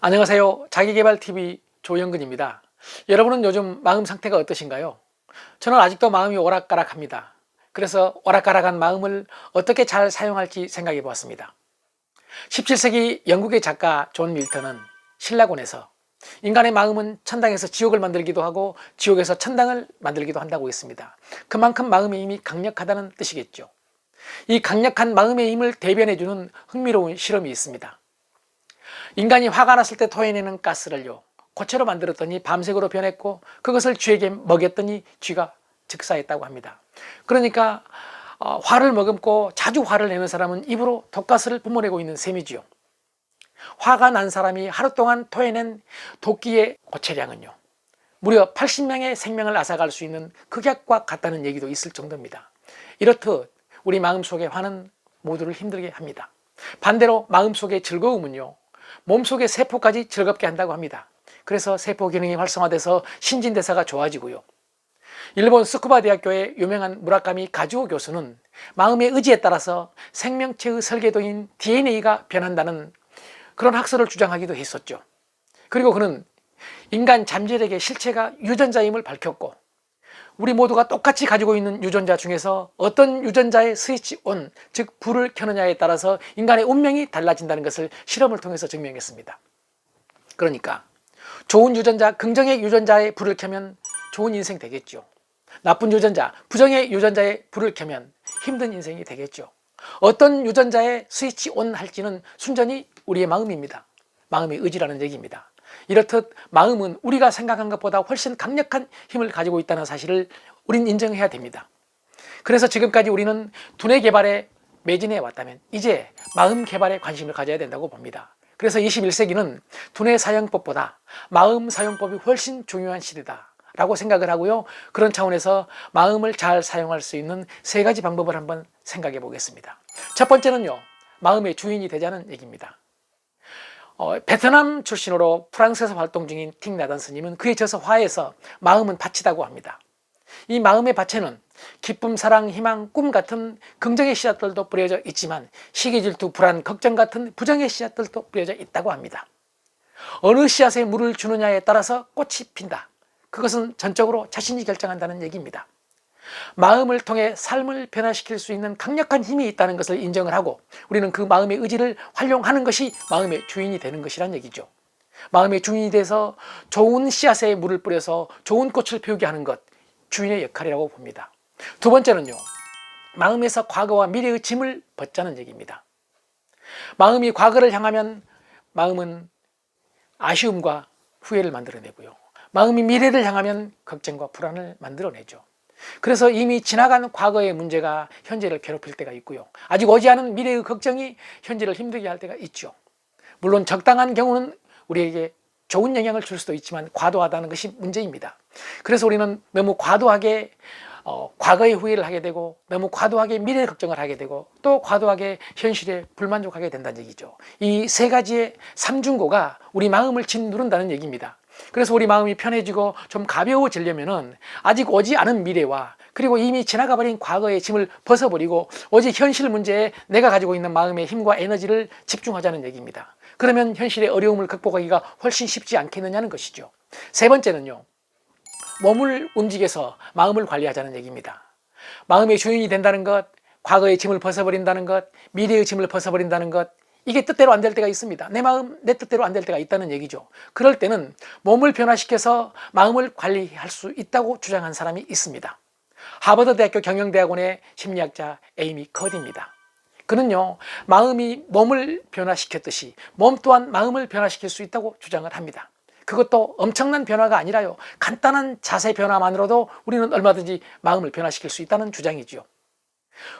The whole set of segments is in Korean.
안녕하세요. 자기계발TV 조영근입니다. 여러분은 요즘 마음 상태가 어떠신가요? 저는 아직도 마음이 오락가락합니다. 그래서 오락가락한 마음을 어떻게 잘 사용할지 생각해 보았습니다. 17세기 영국의 작가 존 밀턴은 신라곤에서 인간의 마음은 천당에서 지옥을 만들기도 하고 지옥에서 천당을 만들기도 한다고 했습니다. 그만큼 마음의 힘이 강력하다는 뜻이겠죠. 이 강력한 마음의 힘을 대변해주는 흥미로운 실험이 있습니다. 인간이 화가 났을 때 토해내는 가스를요, 고체로 만들었더니 밤색으로 변했고 그것을 쥐에게 먹였더니 쥐가 즉사했다고 합니다. 그러니까 화를 머금고 자주 화를 내는 사람은 입으로 독가스를 뿜어내고 있는 셈이지요. 화가 난 사람이 하루 동안 토해낸 도끼의 고체량은요, 무려 80명의 생명을 앗아갈 수 있는 극약과 같다는 얘기도 있을 정도입니다. 이렇듯 우리 마음속의 화는 모두를 힘들게 합니다. 반대로 마음속의 즐거움은요, 몸속의 세포까지 즐겁게 한다고 합니다. 그래서 세포 기능이 활성화돼서 신진대사가 좋아지고요. 일본 스쿠바 대학교의 유명한 무라카미 가즈오 교수는 마음의 의지에 따라서 생명체의 설계도인 DNA가 변한다는 그런 학설을 주장하기도 했었죠. 그리고 그는 인간 잠재력의 실체가 유전자임을 밝혔고, 우리 모두가 똑같이 가지고 있는 유전자 중에서 어떤 유전자의 스위치 온, 즉 불을 켜느냐에 따라서 인간의 운명이 달라진다는 것을 실험을 통해서 증명했습니다. 그러니까 좋은 유전자, 긍정의 유전자의 불을 켜면 좋은 인생 되겠죠. 나쁜 유전자, 부정의 유전자의 불을 켜면 힘든 인생이 되겠죠. 어떤 유전자의 스위치 온 할지는 순전히 우리의 마음입니다. 마음의 의지라는 얘기입니다. 이렇듯 마음은 우리가 생각한 것보다 훨씬 강력한 힘을 가지고 있다는 사실을 우린 인정해야 됩니다. 그래서 지금까지 우리는 두뇌 개발에 매진해 왔다면 이제 마음 개발에 관심을 가져야 된다고 봅니다. 그래서 21세기는 두뇌 사용법보다 마음 사용법이 훨씬 중요한 시대다 라고 생각을 하고요. 그런 차원에서 마음을 잘 사용할 수 있는 세 가지 방법을 한번 생각해 보겠습니다. 첫 번째는요, 마음의 주인이 되자는 얘기입니다. 베트남 출신으로 프랑스에서 활동 중인 틱 나단 스님은 그의 저서 화에서 마음은 밭이라고 합니다. 이 마음의 밭에는 기쁨, 사랑, 희망, 꿈 같은 긍정의 씨앗들도 뿌려져 있지만 시기, 질투, 불안, 걱정 같은 부정의 씨앗들도 뿌려져 있다고 합니다. 어느 씨앗에 물을 주느냐에 따라서 꽃이 핀다. 그것은 전적으로 자신이 결정한다는 얘기입니다. 마음을 통해 삶을 변화시킬 수 있는 강력한 힘이 있다는 것을 인정을 하고 우리는 그 마음의 의지를 활용하는 것이 마음의 주인이 되는 것이란 얘기죠. 마음의 주인이 돼서 좋은 씨앗에 물을 뿌려서 좋은 꽃을 피우게 하는 것, 주인의 역할이라고 봅니다. 두 번째는요, 마음에서 과거와 미래의 짐을 벗자는 얘기입니다. 마음이 과거를 향하면 마음은 아쉬움과 후회를 만들어내고요. 마음이 미래를 향하면 걱정과 불안을 만들어내죠. 그래서 이미 지나간 과거의 문제가 현재를 괴롭힐 때가 있고요. 아직 오지 않은 미래의 걱정이 현재를 힘들게 할 때가 있죠. 물론 적당한 경우는 우리에게 좋은 영향을 줄 수도 있지만 과도하다는 것이 문제입니다. 그래서 우리는 너무 과도하게 과거의 후회를 하게 되고 너무 과도하게 미래의 걱정을 하게 되고 또 과도하게 현실에 불만족하게 된다는 얘기죠. 이 세 가지의 삼중고가 우리 마음을 짓누른다는 얘기입니다. 그래서 우리 마음이 편해지고 좀 가벼워지려면은 아직 오지 않은 미래와 그리고 이미 지나가 버린 과거의 짐을 벗어버리고 오직 현실 문제에 내가 가지고 있는 마음의 힘과 에너지를 집중하자는 얘기입니다. 그러면 현실의 어려움을 극복하기가 훨씬 쉽지 않겠느냐는 것이죠. 세 번째는요, 몸을 움직여서 마음을 관리하자는 얘기입니다. 마음의 주인이 된다는 것, 과거의 짐을 벗어버린다는 것, 미래의 짐을 벗어버린다는 것, 이게 뜻대로 안 될 때가 있습니다. 내 마음, 내 뜻대로 안 될 때가 있다는 얘기죠. 그럴 때는 몸을 변화시켜서 마음을 관리할 수 있다고 주장한 사람이 있습니다. 하버드 대학교 경영대학원의 심리학자 에이미 커디입니다. 그는요, 마음이 몸을 변화시켰듯이 몸 또한 마음을 변화시킬 수 있다고 주장을 합니다. 그것도 엄청난 변화가 아니라요, 간단한 자세 변화만으로도 우리는 얼마든지 마음을 변화시킬 수 있다는 주장이죠.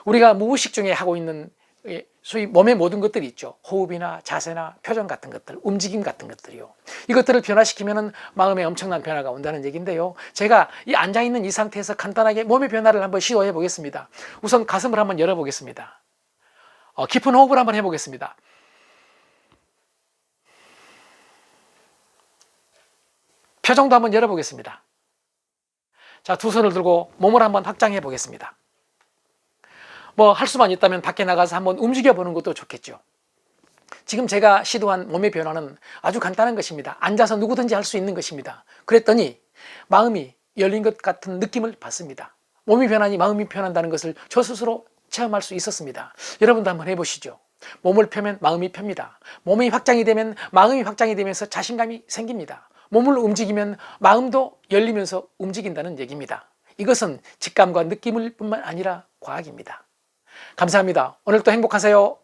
우리가 무의식 중에 하고 있는 소위 몸의 모든 것들이 있죠. 호흡이나 자세나 표정 같은 것들, 움직임 같은 것들이요. 이것들을 변화시키면 마음에 엄청난 변화가 온다는 얘기인데요. 제가 이 앉아있는 이 상태에서 간단하게 몸의 변화를 한번 시도해 보겠습니다. 우선 가슴을 한번 열어보겠습니다. 깊은 호흡을 한번 해보겠습니다. 표정도 한번 열어보겠습니다. 자, 두 손을 들고 몸을 한번 확장해 보겠습니다. 뭐 할 수만 있다면 밖에 나가서 한번 움직여 보는 것도 좋겠죠. 지금 제가 시도한 몸의 변화는 아주 간단한 것입니다. 앉아서 누구든지 할 수 있는 것입니다. 그랬더니 마음이 열린 것 같은 느낌을 받습니다. 몸이 변하니 마음이 변한다는 것을 저 스스로 체험할 수 있었습니다. 여러분도 한번 해보시죠. 몸을 펴면 마음이 펴니다. 몸이 확장이 되면 마음이 확장이 되면서 자신감이 생깁니다. 몸을 움직이면 마음도 열리면서 움직인다는 얘기입니다. 이것은 직감과 느낌일 뿐만 아니라 과학입니다. 감사합니다. 오늘도 행복하세요.